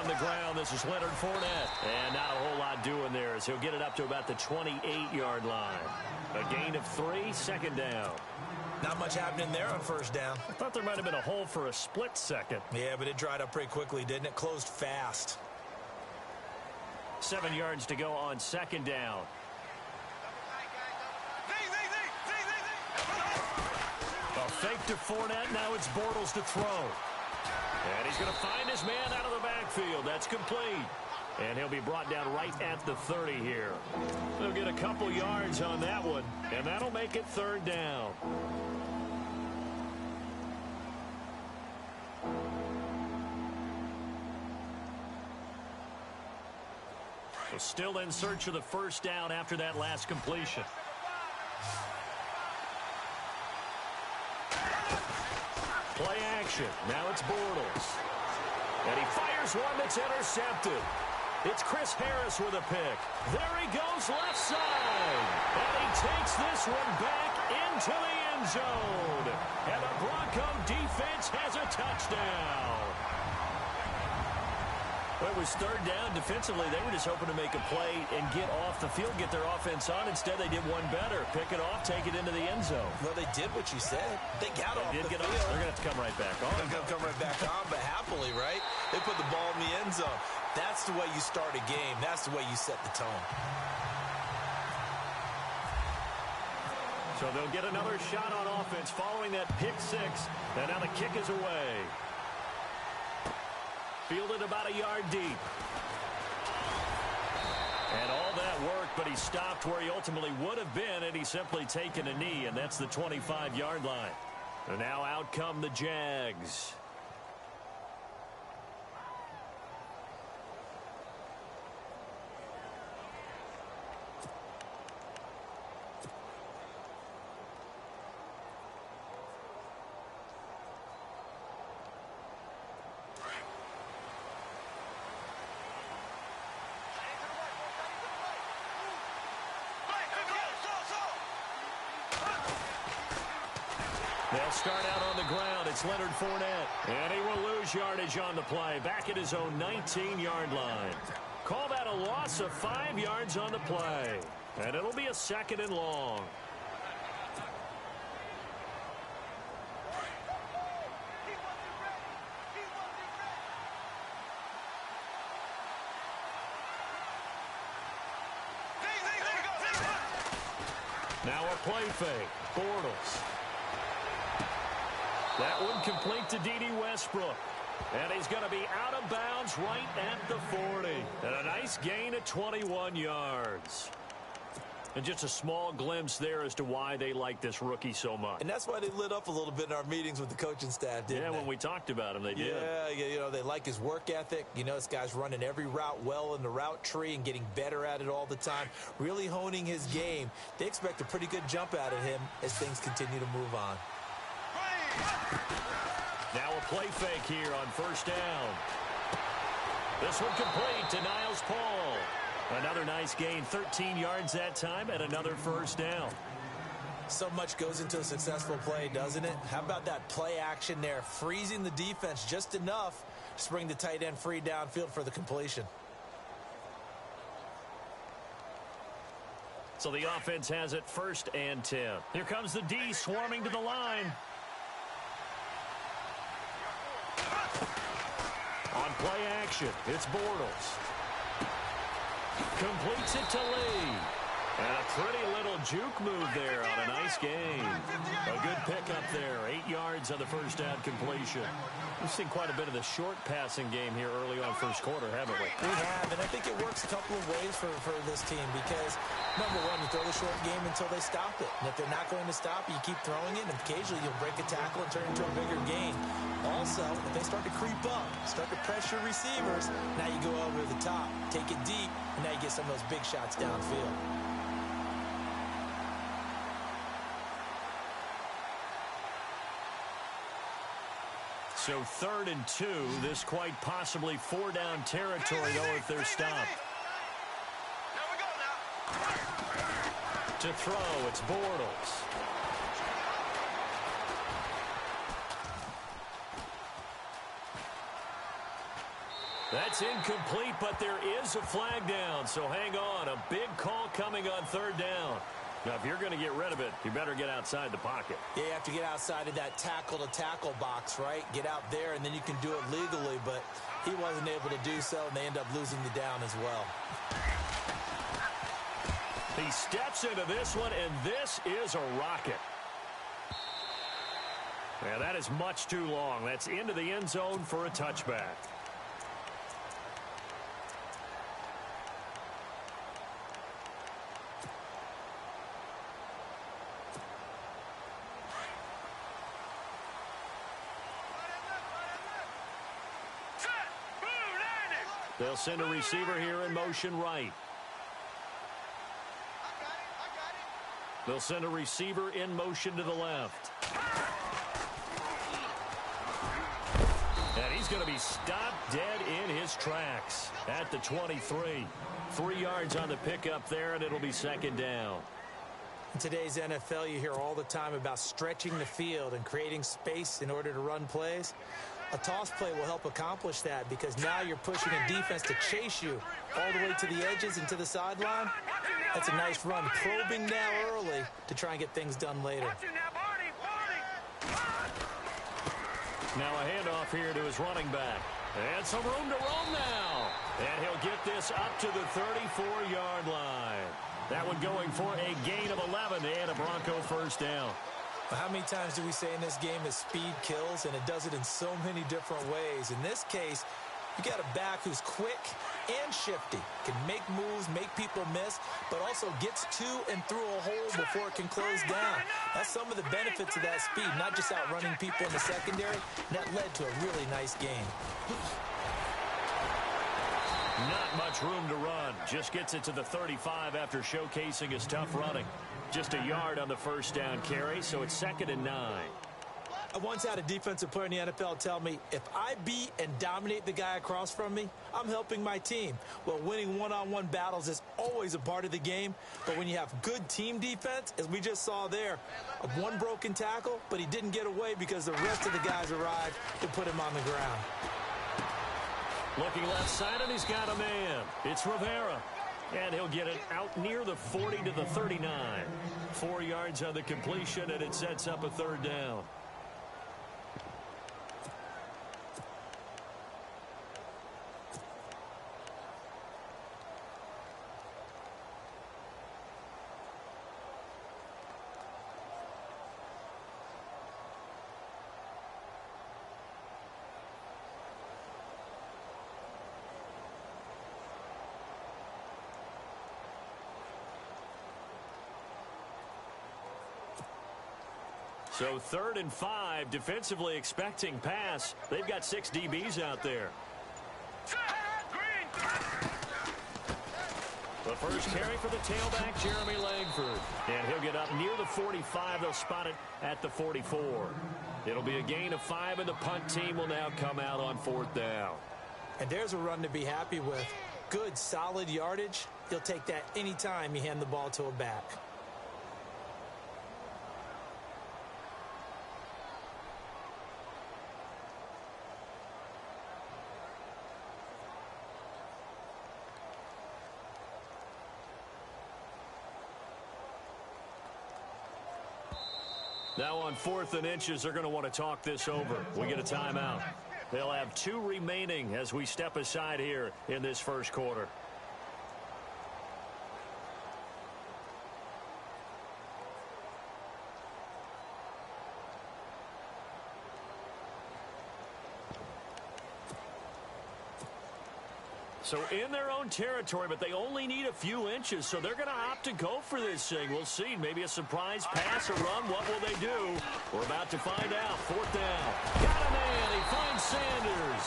on the ground. This is Leonard Fournette. And not a whole lot doing there as he'll get it up to about the 28-yard line. A gain of 3, second down. Not much happening there on first down. I thought there might have been a hole for a split second. Yeah, but it dried up pretty quickly, didn't it? Closed fast. 7 yards to go on second down. A fake to Fournette. Now it's Bortles to throw. And he's going to find his man out of the backfield. That's complete. And he'll be brought down right at the 30 here. They'll get a couple yards on that one, and that'll make it third down. So still in search of the first down after that last completion. Play action. Now it's Bortles. And he fires one that's intercepted. It's Chris Harris with a pick. There he goes left side. And he takes this one back into the end zone. And the Bronco defense has a touchdown. Well, it was third down. Defensively, they were just hoping to make a play and get off the field, get their offense on. Instead, they did one better. Pick it off, take it into the end zone. Well, they did what you said. They got off the field. They're going to have to come right back on. They're going to come right back on, but happily, right? They put the ball in the end zone. That's the way you start a game. That's the way you set the tone. So they'll get another shot on offense following that pick six. And now the kick is away. Fielded about a yard deep. And all that work, but he stopped where he ultimately would have been had he simply taken a knee, and that's the 25-yard line. And now out come the Jags. They'll start out on the ground. It's Leonard Fournette. And he will lose yardage on the play. Back at his own 19-yard line. Call that a loss of 5 yards on the play. And it'll be a second and long. Now a play fake. Bortles. That one complete to D.D. Westbrook. And he's going to be out of bounds right at the 40. And a nice gain of 21 yards. And just a small glimpse there as to why they like this rookie so much. And that's why they lit up a little bit in our meetings with the coaching staff, didn't they? Yeah, when we talked about him, they did. Yeah, you know, they like his work ethic. You know, this guy's running every route well in the route tree and getting better at it all the time, really honing his game. They expect a pretty good jump out of him as things continue to move on. Now a play fake here on first down. This one complete to Niles Paul. Another nice gain, 13 yards that time, and another first down. So much goes into a successful play, doesn't it? How about that play action there, freezing the defense just enough to bring the tight end free downfield for the completion. So the offense has it 1st and 10. Here comes the D swarming to the line. On play action, it's Bortles. Completes it to Lee. And a pretty little juke move there on a nice gain. A good pickup there. 8 yards on the first down completion. We've seen quite a bit of the short passing game here early on first quarter, haven't we? We have, and I think it works a couple of ways for this team because, number one, you throw the short game until they stop it. And if they're not going to stop it, you keep throwing it, and occasionally you'll break a tackle and turn it into a bigger gain. Also, if they start to creep up, start to pressure receivers, now you go over the top, take it deep, and now you get some of those big shots downfield. So 3rd and 2, this quite possibly 4-down territory, though, if they're stopped. To throw, it's Bortles. That's incomplete, but there is a flag down, so hang on. A big call coming on third down. Now, if you're going to get rid of it, you better get outside the pocket. Yeah, you have to get outside of that tackle-to-tackle box, right? Get out there, and then you can do it legally, but he wasn't able to do so, and they end up losing the down as well. He steps into this one, and this is a rocket. Yeah, that is much too long. That's into the end zone for a touchback. They'll send a receiver here in motion right. They'll send a receiver in motion to the left. And he's going to be stopped dead in his tracks at the 23. 3 yards on the pickup there, and it'll be second down. In today's NFL, you hear all the time about stretching the field and creating space in order to run plays. A toss play will help accomplish that because now you're pushing a defense to chase you all the way to the edges and to the sideline. That's a nice run, probing now early to try and get things done later. Now a handoff here to his running back. And some room to roam now. And he'll get this up to the 34-yard line. That one going for a gain of 11 and a Bronco first down. How many times do we say in this game that speed kills, and it does it in so many different ways? In this case, you got a back who's quick and shifty, can make moves, make people miss, but also gets to and through a hole before it can close down. That's some of the benefits of that speed, not just outrunning people in the secondary. That led to a really nice game. Not much room to run. Just gets it to the 35 after showcasing his tough running. Just a yard on the first down carry, so it's 2nd and 9. I once had a defensive player in the NFL tell me, if I beat and dominate the guy across from me, I'm helping my team. Well, winning one-on-one battles is always a part of the game, but when you have good team defense, as we just saw there, one broken tackle, but he didn't get away because the rest of the guys arrived to put him on the ground. Looking left side, and he's got a man. It's Rivera. And he'll get it out near the 40 to the 39. 4 yards on the completion, and it sets up a third down. So 3rd and 5, defensively expecting pass. They've got 6 DBs out there. The first carry for the tailback, Jeremy Langford. And he'll get up near the 45. They'll spot it at the 44. It'll be a gain of 5, and the punt team will now come out on 4th down. And there's a run to be happy with. Good, solid yardage. He'll take that anytime you hand the ball to a back. Now on 4th and inches, they're going to want to talk this over. We get a timeout. They'll have 2 remaining as we step aside here in this first quarter. So in their own territory, but they only need a few inches, so they're going to opt to go for this thing. We'll see. Maybe a surprise pass or run. What will they do? We're about to find out. 4th down. Got a man. He finds Sanders.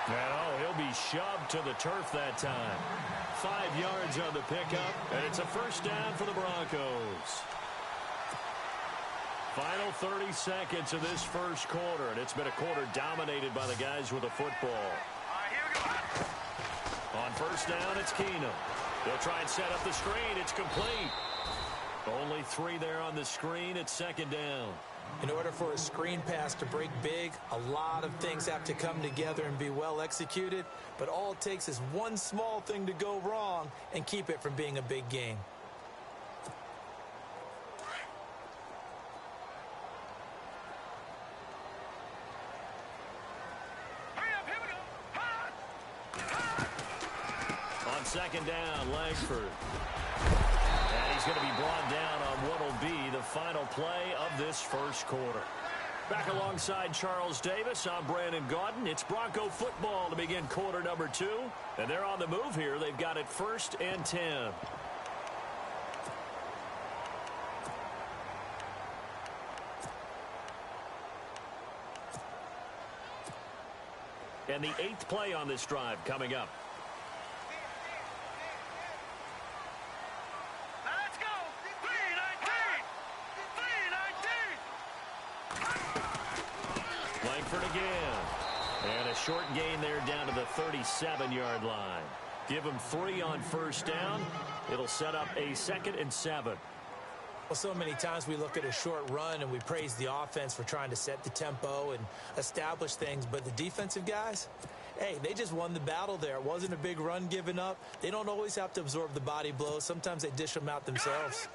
And, he'll be shoved to the turf that time. 5 yards on the pickup, and it's a first down for the Broncos. Final 30 seconds of this first quarter, and it's been a quarter dominated by the guys with the football. On first down, it's Keenum. They'll try and set up the screen. It's complete. Only 3 there on the screen. It's 2nd down. In order for a screen pass to break big, a lot of things have to come together and be well executed, but all it takes is one small thing to go wrong and keep it from being a big game. On second down, Langford. And he's going to be brought down on what will be the final play of this first quarter. Back alongside Charles Davis, I'm Brandon Gaudin. It's Bronco football to begin quarter number 2. And they're on the move here. They've got it 1st and 10. And the 8th play on this drive coming up. Again. And a short gain there down to the 37-yard line. Give them 3 on first down. It'll set up a 2nd and 7. Well, so many times we look at a short run and we praise the offense for trying to set the tempo and establish things. But the defensive guys, hey, they just won the battle there. It wasn't a big run given up. They don't always have to absorb the body blows. Sometimes they dish them out themselves.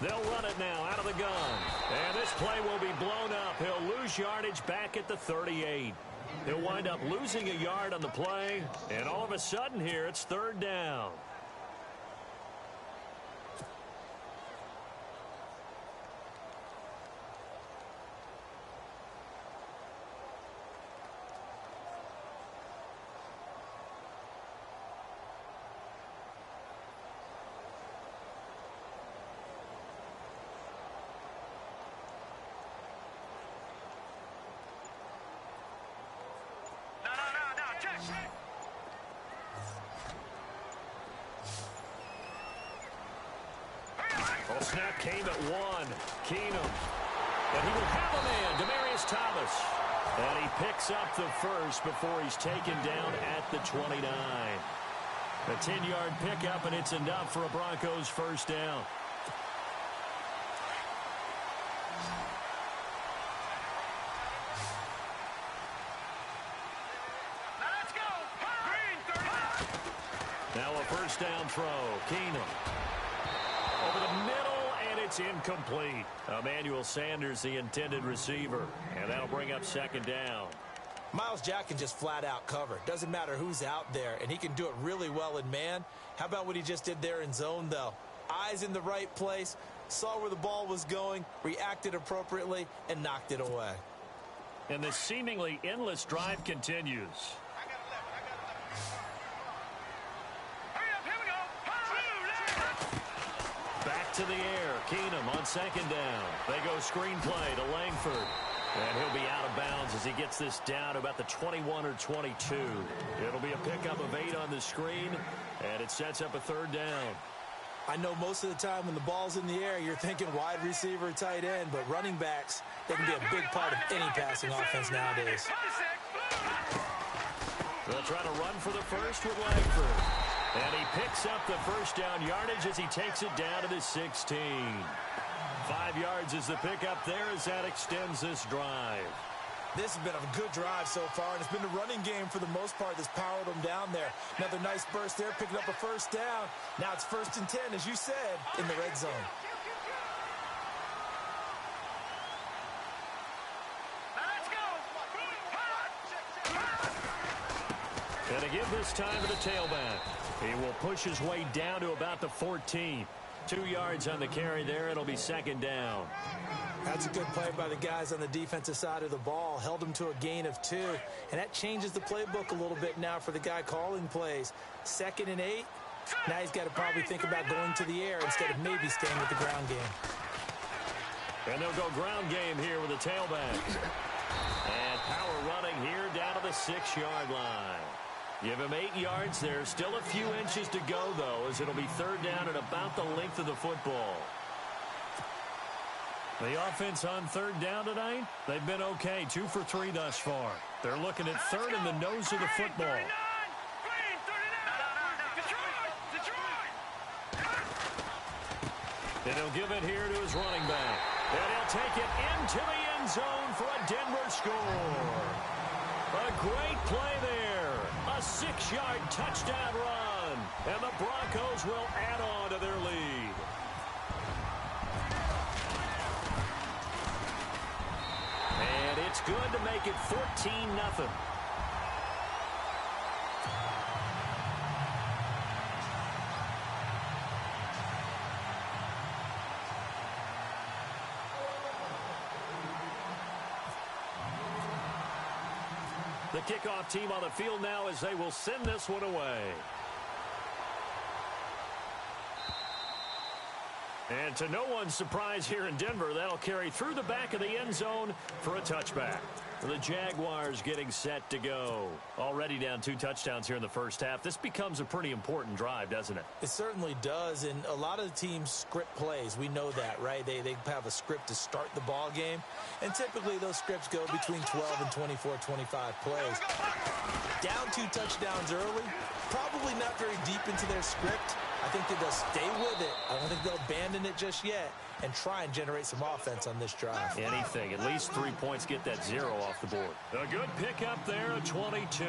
They'll run it now out of the gun. And this play will be blown up. He'll lose yardage back at the 38. He'll wind up losing a yard on the play. And all of a sudden here, it's 3rd down. Well, snap came at 1. Keenum. And he will have a man, Demaryius Thomas. And he picks up the first before he's taken down at the 29. A 10-yard pickup, and it's enough for a Broncos first down. Now a first down throw. Keenum. Over the middle, and it's incomplete. Emmanuel Sanders, the intended receiver. And that'll bring up 2nd down. Myles Jack can just flat out cover. Doesn't matter who's out there, and he can do it really well in man. How about what he just did there in zone, though? Eyes in the right place, saw where the ball was going, reacted appropriately, and knocked it away. And the seemingly endless drive continues. Back to the air. Keenum on 2nd down. They go screen play to Langford. And he'll be out of bounds as he gets this down to about the 21 or 22. It'll be a pickup of 8 on the screen, and it sets up a 3rd down. I know most of the time when the ball's in the air, you're thinking wide receiver, tight end, but running backs, they can be a big part of any passing offense nowadays. They'll try to run for the first with Langford. And he picks up the first down yardage as he takes it down to the 16. 5 yards is the pickup there as that extends this drive. This has been a good drive so far, and it's been the running game for the most part that's powered them down there. Another nice burst there, picking up a first down. Now it's 1st and 10, as you said, in the red zone. And to give this time to the tailback. He will push his way down to about the 14. 2 yards on the carry there. It'll be 2nd down. That's a good play by the guys on the defensive side of the ball. Held them to a gain of 2. And that changes the playbook a little bit now for the guy calling plays. 2nd and 8. Now he's got to probably think about going to the air instead of maybe staying with the ground game. And they'll go ground game here with the tailback. And power running here down to the 6-yard line. Give him 8 yards. There's still a few inches to go, though, as it'll be 3rd down at about the length of the football. The offense on 3rd down tonight, they've been okay. 2 for 3 thus far. They're looking at 3rd in the nose of the football. And he'll give it here to his running back. And he'll take it into the end zone for a Denver score. A great play there. A 6-yard touchdown run. And the Broncos will add on to their lead. And it's good to make it 14-0. The kickoff team on the field now as they will send this one away. And to no one's surprise here in Denver, that'll carry through the back of the end zone for a touchback. The Jaguars getting set to go. Already down 2 touchdowns here in the first half. This becomes a pretty important drive, doesn't it? It certainly does, and a lot of the teams script plays. We know that, right? They have a script to start the ball game, and typically those scripts go between 12 and 24, 25 plays. Down 2 touchdowns early, probably not very deep into their script. I think that they'll stay with it. I don't think they'll abandon it just yet and try and generate some offense on this drive. Anything. At least 3 points, get that 0 off the board. A good pickup there at 22.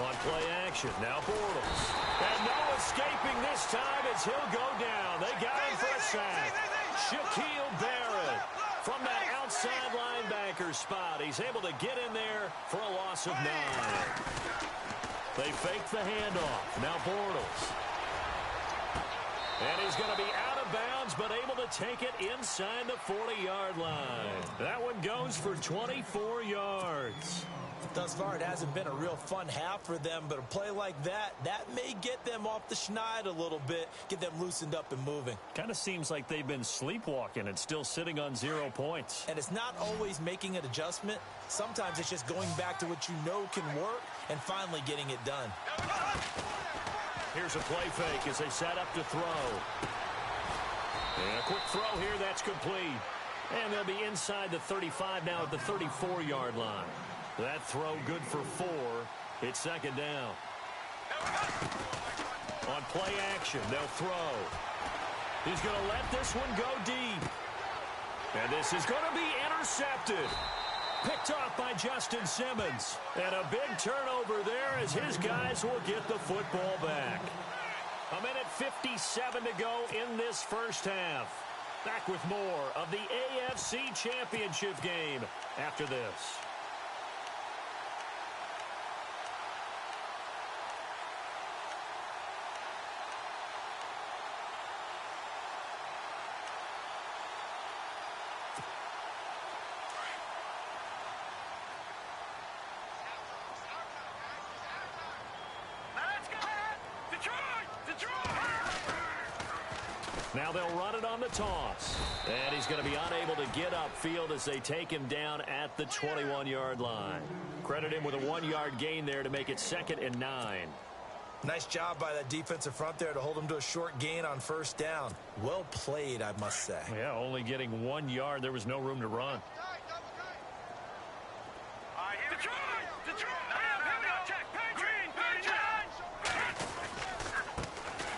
On play action, now Bortles. And no escaping this time as he'll go down. They got him for a sack. Shaquille Barrett from that outside linebacker spot. He's able to get in there for a loss of 9. They fake the handoff. Now Bortles. And he's going to be out of bounds, but able to take it inside the 40-yard line. That one goes for 24 yards. Thus far, it hasn't been a real fun half for them, but a play like that may get them off the schneid a little bit, get them loosened up and moving. Kind of seems like they've been sleepwalking and still sitting on 0 points. And it's not always making an adjustment. Sometimes it's just going back to what you know can work and finally getting it done. Here's a play fake as they set up to throw. And a quick throw here, that's complete. And they'll be inside the 35 now at the 34-yard line. That throw good for 4. It's second down. On play action, they'll throw. He's going to let this one go deep. And this is going to be intercepted. Picked off by Justin Simmons. And a big turnover there as his guys will get the football back. 1:57 to go in this first half. Back with more of the AFC Championship game after this. Now they'll run it on the toss. And he's going to be unable to get upfield as they take him down at the 21-yard line. Credit him with a 1-yard gain there to make it 2nd and 9. Nice job by that defensive front there to hold him to a short gain on first down. Well played, I must say. Yeah, only getting 1 yard. There was no room to run.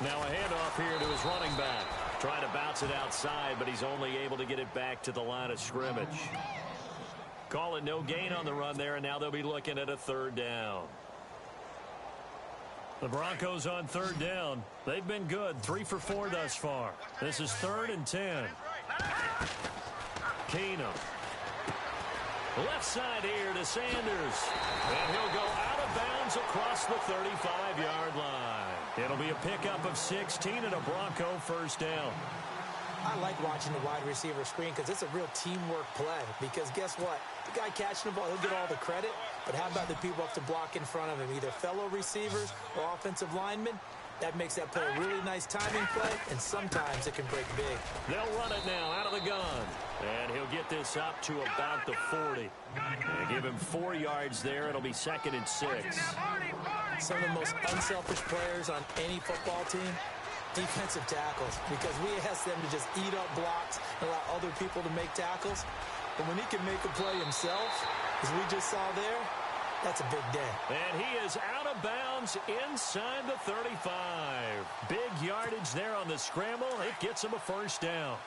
Now a handoff here to his running back. Trying to bounce it outside, but he's only able to get it back to the line of scrimmage. Call it no gain on the run there, and now they'll be looking at a 3rd down. The Broncos on 3rd down. They've been good, 3 for 4 thus far. This is 3rd and 10. Keenum. Left side here to Sanders. And he'll go out of bounds across the 35-yard line. It'll be a pickup of 16 and a Bronco 1st down. I like watching the wide receiver screen because it's a real teamwork play. Because guess what? The guy catching the ball, he'll get all the credit. But how about the people up to block in front of him? Either fellow receivers or offensive linemen. That makes that play a really nice timing play, and sometimes it can break big. They'll run it now out of the gun. And he'll get this up to about the 40. And give him 4 yards there. It'll be 2nd and 6. Some of the most unselfish players on any football team, defensive tackles, because we ask them to just eat up blocks and allow other people to make tackles. But when he can make a play himself, as we just saw there, that's a big day. And he is out of of bounds inside the 35. Big yardage there on the scramble. It gets him a first down.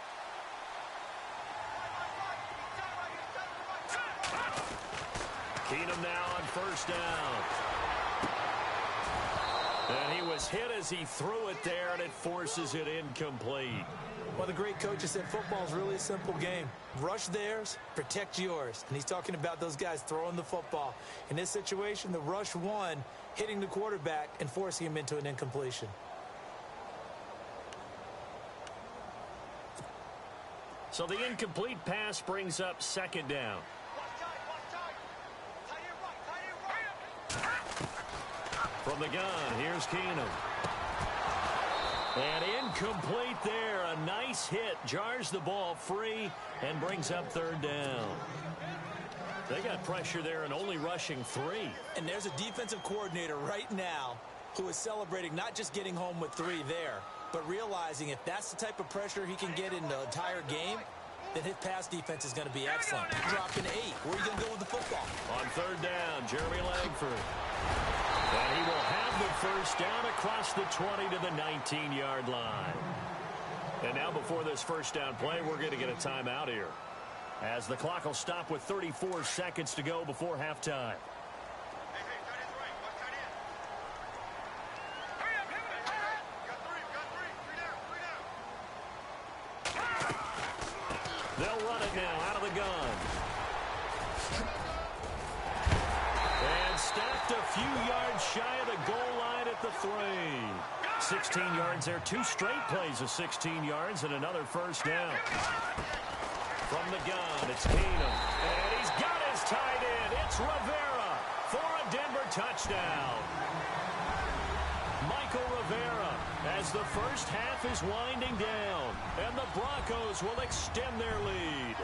Keenum now on first down. And he was hit as he threw it there, and it forces it incomplete. Well, the great coach has said football is really a simple game. Rush theirs, protect yours. And he's talking about those guys throwing the football. In this situation, the rush won, hitting the quarterback and forcing him into an incompletion. So the incomplete pass brings up second down. From the gun, here's Keenum. And incomplete there. A nice hit. Jars the ball free and brings up third down. They got pressure there and only rushing 3. And there's a defensive coordinator right now who is celebrating not just getting home with 3 there, but realizing if that's the type of pressure he can get in the entire game, then his pass defense is going to be excellent. Dropping 8. Where are you going to go with the football? On third down, Jeremy Langford. And he will have the first down across the 20 to the 19-yard line. And now before this first down play, we're going to get a timeout here, as the clock will stop with 34 seconds to go before halftime. They'll run it now out of the gun. And stacked a few yards shy of the goal line at the 3. 16 yards there. 2 straight plays of 16 yards and another first down. From the gun, it's Keenum. And he's got his tight end. It's Rivera for a Denver touchdown. Michael Rivera, as the first half is winding down, and the Broncos will extend their lead.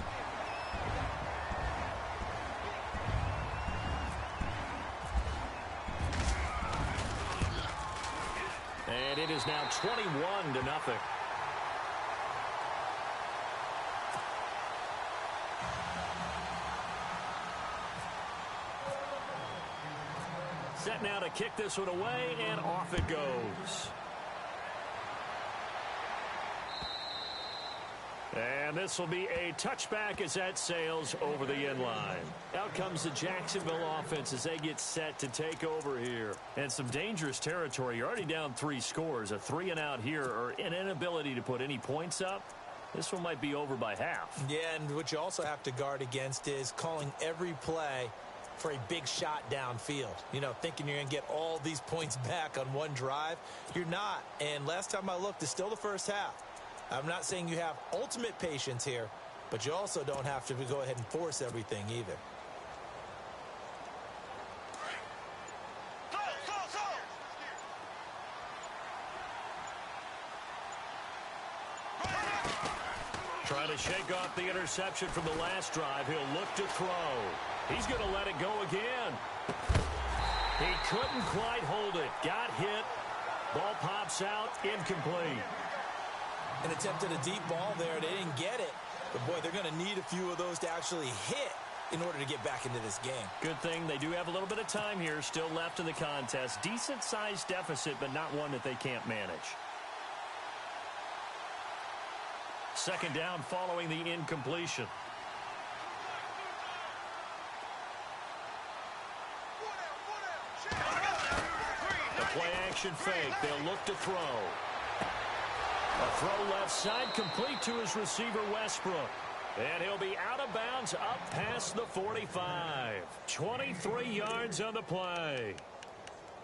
And it is now 21-0. Set now to kick this one away, and off it goes. And this will be a touchback as that sails over the end line. Out comes the Jacksonville offense as they get set to take over here. And some dangerous territory. You're already down 3 scores. A 3-and-out here, or an inability to put any points up. This one might be over by half. Yeah, and what you also have to guard against is calling every play for a big shot downfield. You know, thinking you're going to get all these points back on one drive. You're not. And last time I looked, it's still the first half. I'm not saying you have ultimate patience here, but you also don't have to go ahead and force everything either. Trying to shake off the interception from the last drive. He'll look to throw. He's going to let it go again. He couldn't quite hold it. Got hit. Ball pops out. Incomplete. An attempt at a deep ball there. They didn't get it. But, boy, they're going to need a few of those to actually hit in order to get back into this game. Good thing they do have a little bit of time here still left in the contest. Decent-sized deficit, but not one that they can't manage. Second down following the incompletion. The play-action fake. They'll look to throw. A throw left side, complete to his receiver, Westbrook. And he'll be out of bounds up past the 45. 23 yards on the play.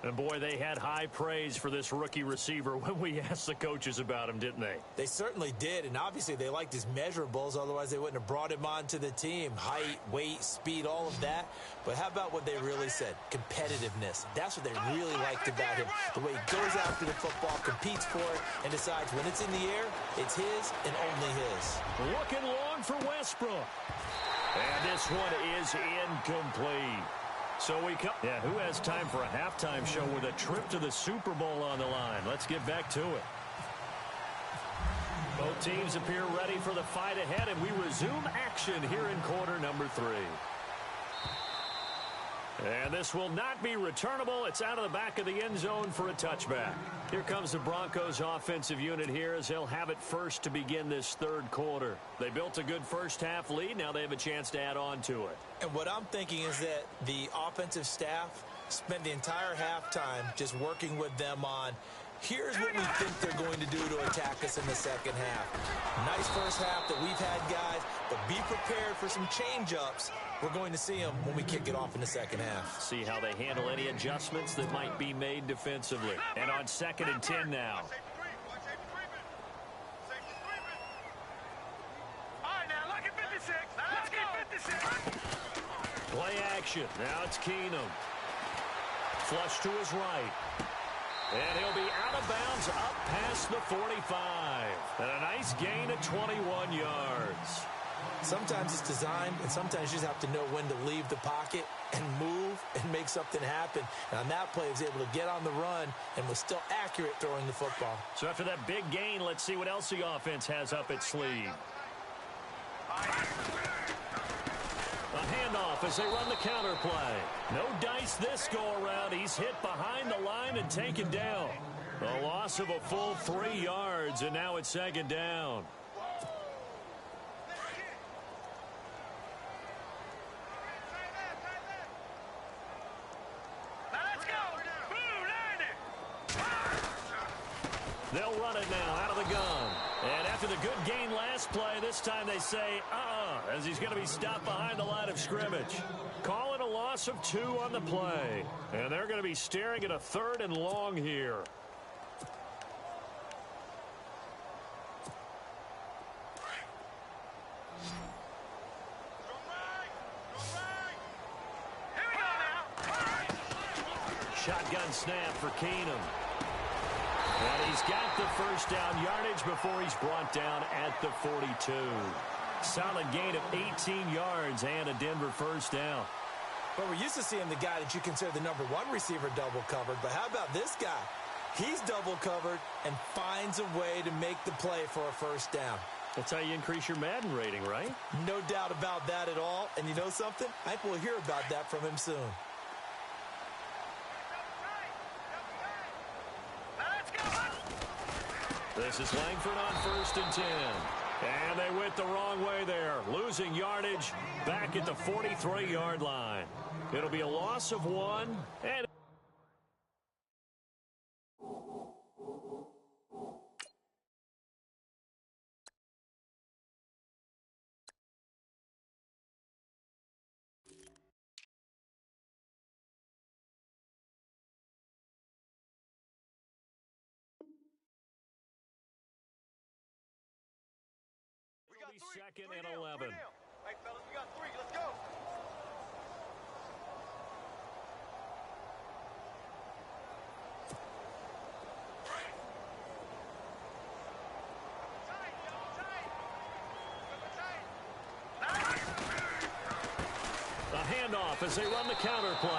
And, boy, they had high praise for this rookie receiver when we asked the coaches about him, didn't they? They certainly did, and obviously they liked his measurables. Otherwise, they wouldn't have brought him onto the team. Height, weight, speed, all of that. But how about what they really said? Competitiveness. That's what they really liked about him. The way he goes after the football, competes for it, and decides when it's in the air, it's his and only his. Looking long for Westbrook. And this one is incomplete. So we come. Yeah, who has time for a halftime show with a trip to the Super Bowl on the line? Let's get back to it. Both teams appear ready for the fight ahead, and we resume action here in quarter number 3. And this will not be returnable. It's out of the back of the end zone for a touchback. Here comes the Broncos offensive unit here as they'll have it first to begin this third quarter. They built a good first half lead. Now they have a chance to add on to it. And what I'm thinking is that the offensive staff spent the entire halftime just working with them on, here's what we think they're going to do to attack us in the second half. Nice first half that we've had, guys, but be prepared for some change-ups. We're going to see them when we kick it off in the second half. See how they handle any adjustments that might be made defensively. And on 2nd and 10 now. All right, now look at 56. Let's get 56. Play action. Now it's Keenum. Flush to his right. And he'll be out of bounds up past the 45. And a nice gain of 21 yards. Sometimes it's designed, and sometimes you just have to know when to leave the pocket and move and make something happen. And on that play, he was able to get on the run and was still accurate throwing the football. So after that big gain, let's see what else the offense has up its sleeve. A handoff as they run the counter play. No dice this go-around. He's hit behind the line and taken down. A loss of a full 3 yards, and now it's 2nd down. They'll run it now out of the gun. And after the good gain last play, this time they say, as he's going to be stopped behind the line of scrimmage. Calling a loss of 2 on the play. And they're going to be staring at a 3rd and long here. Shotgun snap for Keenum. And he's got the first down yardage before he's brought down at the 42. Solid gain of 18 yards and a Denver first down. But we're used to seeing the guy that you consider the number 1 receiver double covered. But how about this guy? He's double covered and finds a way to make the play for a first down. That's how you increase your Madden rating, right? No doubt about that at all. And you know something? I think we'll hear about that from him soon. This is Langford on 1st and 10. And they went the wrong way there. Losing yardage back at the 43-yard line. It'll be a loss of 1. And second and 11. Hey, fellas, we got 3. Let's go. The handoff as they run the counter play.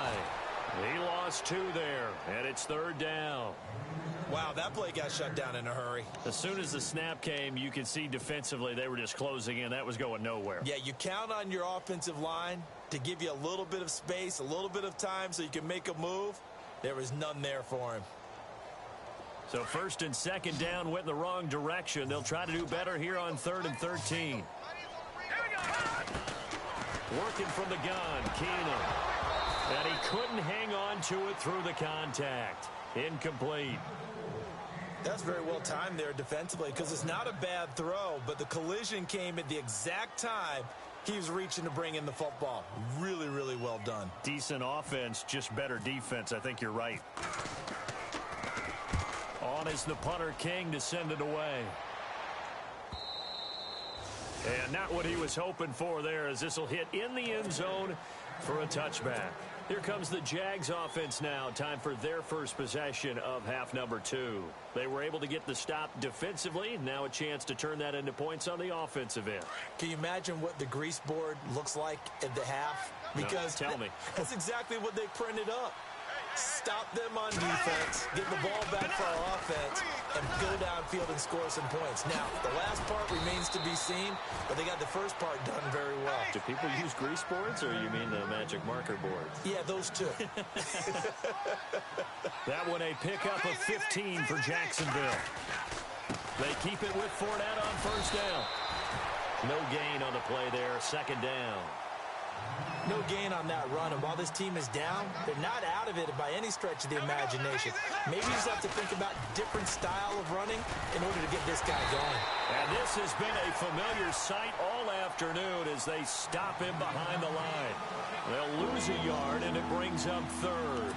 He lost 2 there, and it's 3rd down. Wow, that play got shut down in a hurry. As soon as the snap came, you could see defensively they were just closing in. That was going nowhere. Yeah, you count on your offensive line to give you a little bit of space, a little bit of time so you can make a move. There was none there for him. So 1st and 2nd down went in the wrong direction. They'll try to do better here on 3rd and 13. Working from the gun, Keenum. And he couldn't hang on to it through the contact. Incomplete. That's very well timed there defensively because it's not a bad throw, but the collision came at the exact time he was reaching to bring in the football. Really, really well done. Decent offense, just better defense. I think you're right. On is the punter King to send it away. And not what he was hoping for there as this will hit in the end zone for a touchback. Here comes the Jags offense now. Time for their first possession of half number 2. They were able to get the stop defensively. Now a chance to turn that into points on the offensive end. Can you imagine what the grease board looks like at the half? Because no, tell me. That's exactly what they printed up. Stop them on defense, get the ball back for our offense, and go downfield and score some points. Now, the last part remains to be seen, but they got the first part done very well. Do people use grease boards, or you mean the magic marker boards? Yeah, those two. That one a pickup of 15 for Jacksonville. They keep it with Fournette on first down. No gain on the play there, second down. No gain on that run, and while this team is down, they're not out of it by any stretch of the imagination. Maybe you just have to think about different style of running in order to get this guy going. And this has been a familiar sight all afternoon as they stop him behind the line. They'll lose a yard, and it brings up third.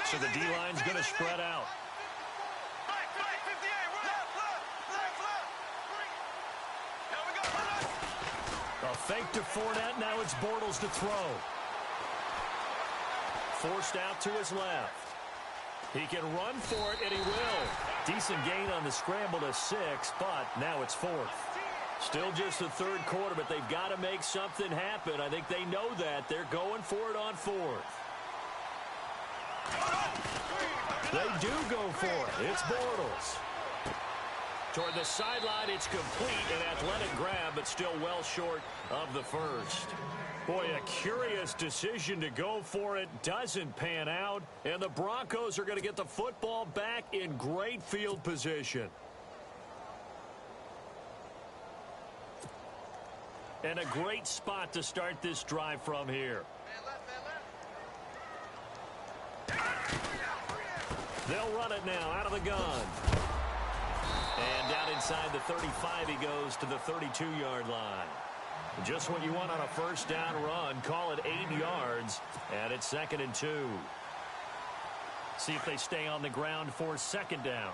So the D-line's going to spread out. A fake to Fournette. Now it's Bortles to throw. Forced out to his left. He can run for it, and he will. Decent gain on the scramble to 6, but now it's fourth. Still just the third quarter, but they've got to make something happen. I think they know that. They're going for it on fourth. They do go for it. It's Bortles. Toward the sideline, it's complete. An athletic grab, but still well short of the first. Boy, a curious decision to go for it. Doesn't pan out. And the Broncos are going to get the football back in great field position. And a great spot to start this drive from here. They'll run it now out of the gun. And down inside the 35, he goes to the 32-yard line. Just what you want on a first down run. Call it 8 yards, and it's 2nd and 2. See if they stay on the ground for second down.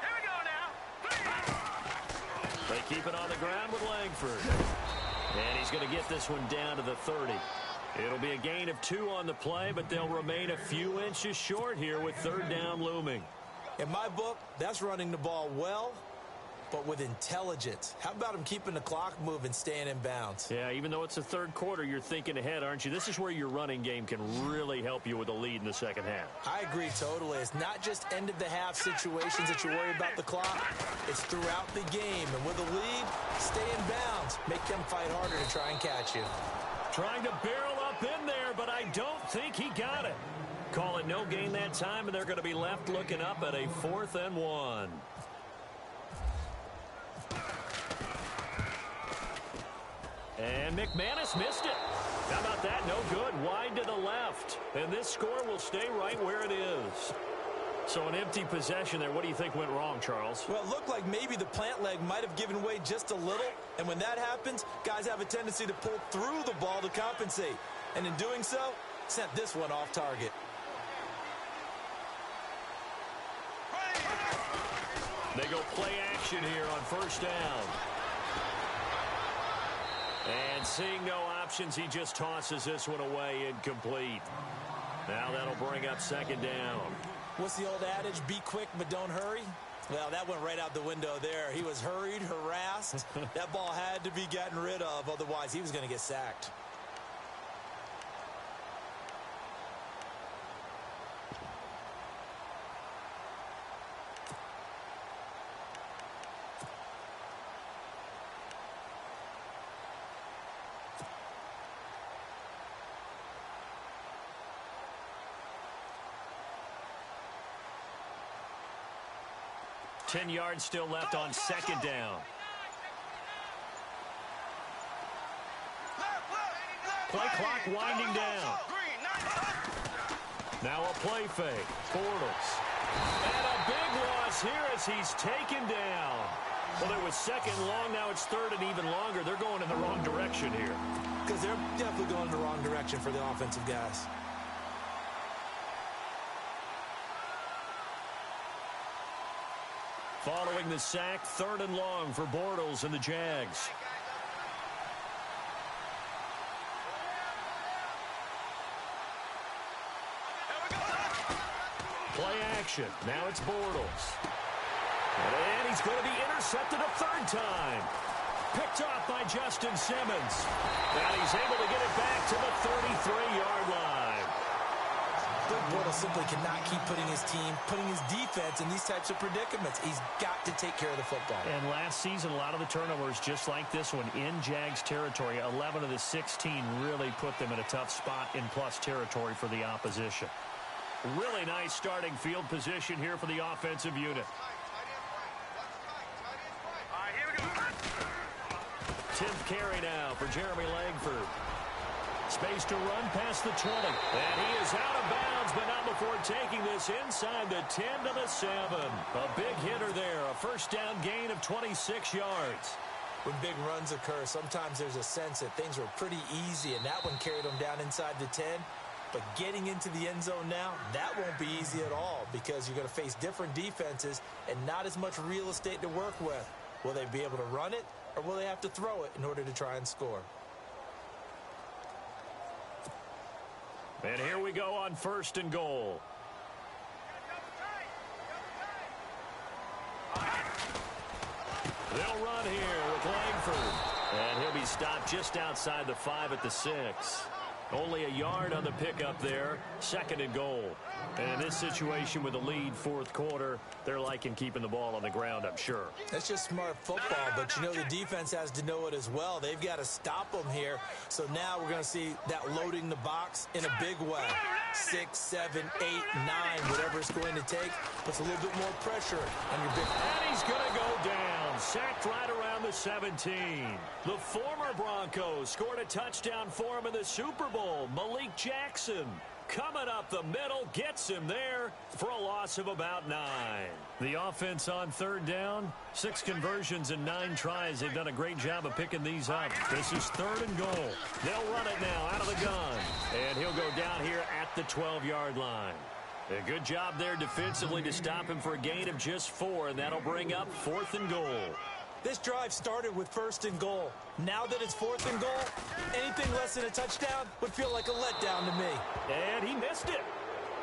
Here we go now. They keep it on the ground with Langford. And he's going to get this one down to the 30. It'll be a gain of 2 on the play, but they'll remain a few inches short here with third down looming. In my book, that's running the ball well, but with intelligence. How about him keeping the clock moving, staying in bounds? Yeah, even though it's the third quarter, you're thinking ahead, aren't you? This is where your running game can really help you with a lead in the second half. I agree totally. It's not just end-of-the-half situations that you worry about the clock. It's throughout the game. And with a lead, stay in bounds. Make them fight harder to try and catch you. Trying to barrel up in there, but I don't think he got it. Call it no gain that time, and they're going to be left looking up at a 4th and 1. And McManus missed it. How about that? No good. Wide to the left. And this score will stay right where it is. So an empty possession there. What do you think went wrong, Charles? Well, it looked like maybe the plant leg might have given way just a little. And when that happens, guys have a tendency to pull through the ball to compensate. And in doing so, sent this one off target. They go play action here on first down. And seeing no options, he just tosses this one away incomplete. Now that'll bring up second down. What's the old adage? Be quick, but don't hurry. Well, that went right out the window there. He was hurried, harassed. That ball had to be gotten rid of, otherwise he was going to get sacked. Ten yards still left on second down. Play clock winding down. Now a play fake. Bortles. And a big loss here as he's taken down. Well, it was second long. Now it's third and even longer. They're going in the wrong direction here. Because they're definitely going in the wrong direction for the offensive guys. Following getting the sack. 3rd and long for Bortles and the Jags. Play action. Now it's Bortles. And he's going to be intercepted a 3rd time. Picked off by Justin Simmons. And he's able to get it back to the 33-yard line. Bortles simply cannot keep putting his team, putting his defense in these types of predicaments. He's got to take care of the football. And last season, a lot of the turnovers, just like this one, in Jags territory, 11 of the 16 really put them in a tough spot in plus territory for the opposition. Really nice starting field position here for the offensive unit. 10th carry now for Jeremy Langford. Space to run past the 20. And he is out of bounds, but not before taking this inside the 10 to the 7. A big hitter there. A first down gain of 26 yards. When big runs occur, sometimes there's a sense that things were pretty easy, and that one carried them down inside the 10. But getting into the end zone now, that won't be easy at all because you're going to face different defenses and not as much real estate to work with. Will they be able to run it, or will they have to throw it in order to try and score? And here we go on 1st and goal. They'll run here with Langford. And he'll be stopped just outside the 5 at the 6. Only a yard on the pickup there. 2nd and goal. And in this situation with the lead 4th quarter, they're liking keeping the ball on the ground, I'm sure. That's just smart football, but you know the defense has to know it as well. They've got to stop them here. So now we're going to see that loading the box in a big way. 6, 7, 8, 9, whatever it's going to take. Puts a little bit more pressure on your big. And he's going to go down. Sacked right around the 17. The former Broncos scored a touchdown for him in the Super Bowl. Malik Jackson coming up the middle, gets him there for a loss of about 9. The offense on 3rd down, 6 conversions and 9 tries. They've done a great job of picking these up. This is 3rd and goal. They'll run it now out of the gun. And he'll go down here at the 12-yard line. A good job there defensively to stop him for a gain of just 4, and that'll bring up 4th and goal. This drive started with 1st and goal. Now that it's 4th and goal, anything less than a touchdown would feel like a letdown to me. And he missed it.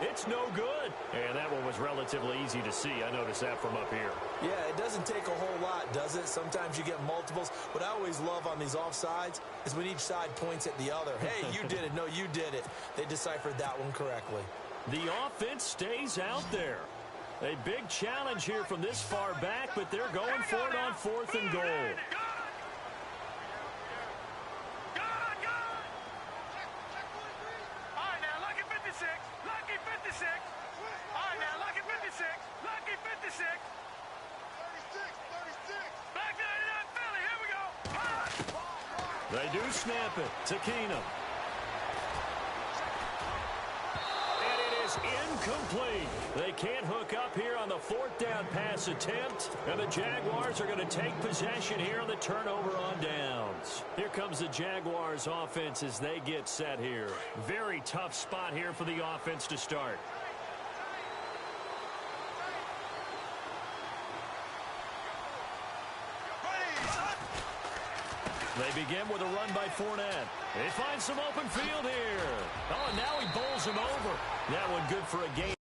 It's no good. And that one was relatively easy to see. I noticed that from up here. Yeah, it doesn't take a whole lot, does it? Sometimes you get multiples. What I always love on these offsides is when each side points at the other. Hey, you did it. No, you did it. They deciphered that one correctly. The offense stays out there. A big challenge here from this far back, but they're going for it on 4th and goal. They do snap it to Keenum. And it is incomplete. They can't hook up here on the 4th down pass attempt. And the Jaguars are going to take possession here on the turnover on downs. Here comes the Jaguars offense as they get set here. Very tough spot here for the offense to start. They begin with a run by Fournette. They find some open field here. Oh, and now he bowls him over. That one good for a gain.